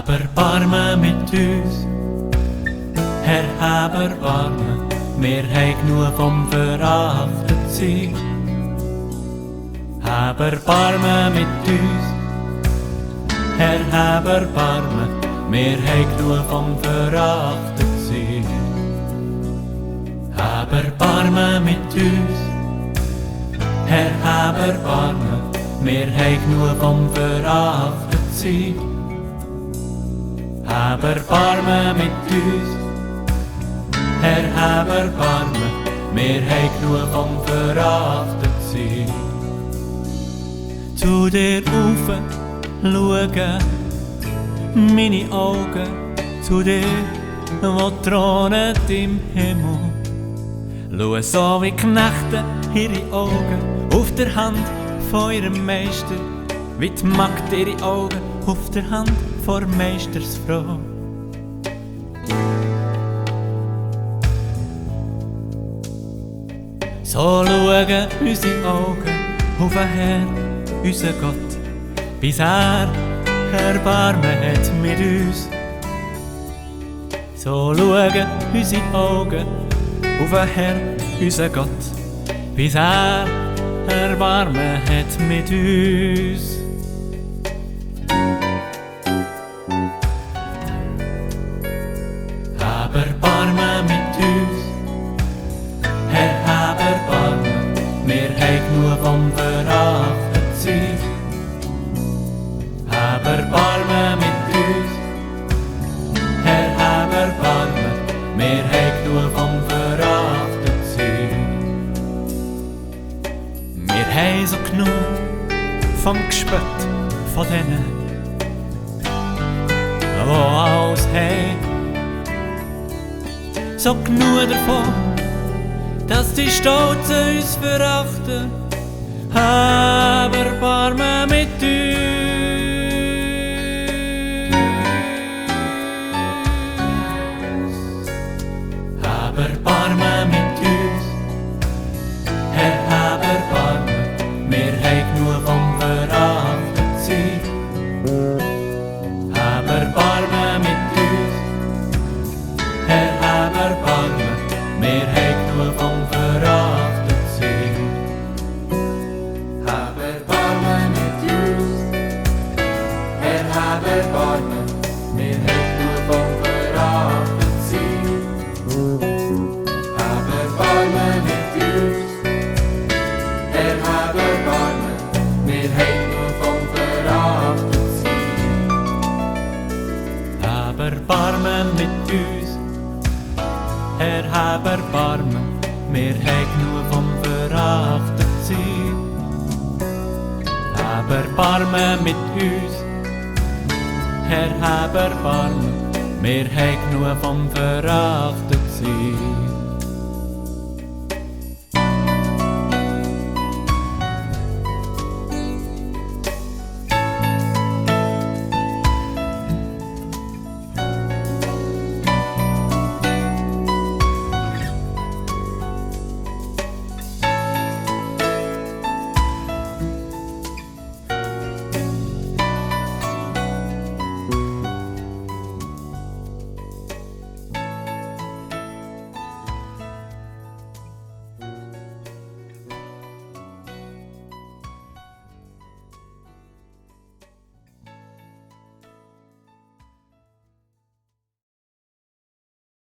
Hab Erbarmen mit uns, Herr, hab Erbarmen, wir haben genug vom Verachtetsein. Hab Erbarmen mit uns, Herr, hab Erbarmen, wir haben genug vom Verachtetsein. Hab Erbarmen mit uns, Herr, hab Erbarmen, wir haben genug vom Verachtetsein. Hab Erbarmen mit uns, Herr, hab Erbarmen, wir haben genug vom Verachtetsein. Zu dir rauf schauen meine Augen, zu dir, wo thronet im Himmel. Schau so wie Knechte ihre Augen auf der Hand von ihrem Meister, wie die Magd ihre Augen auf der Hand vor Meistersfrau. So schauen unsere Augen auf den Herrn, unseren Gott, bis er Erbarmen hat mit uns. So schauen unsere Augen auf den Herrn, unseren Gott, bis er Erbarmen hat mit uns. Hab Erbarmen mit uns, Herr, hab Erbarmen, wir haben genug vom Verachtetsein. Hab Erbarmen mit uns, Herr, hab Erbarmen, wir haben genug vom Verachtetsein. Wir haben so genug vom Gespött von denen, wo alles haben. So genug davon, dass die Stolzen uns verachten. Hab Erbarmen mit uns. Hab Erbarmen mit uns, Herr, hab Erbarmen, wir haben genug vom Verachtetsein. Hab Erbarmen mit uns, Herr, hab Erbarmen, wir haben genug vom Verachtetsein. Hab Erbarmen mit uns, Herr, hab Erbarmen, wir haben genug vom Verachtetsein. Hab Erbarmen mit uns, Herr, hab Erbarmen, wir haben genug vom Verachtetsein. Hab Erbarmen mit uns, Herr, hab Erbarmen, wir haben genug vom Verachtetsein. Hab Erbarmen mit uns, Herr, hab Erbarmen, wir haben genug vom Verachtetsein.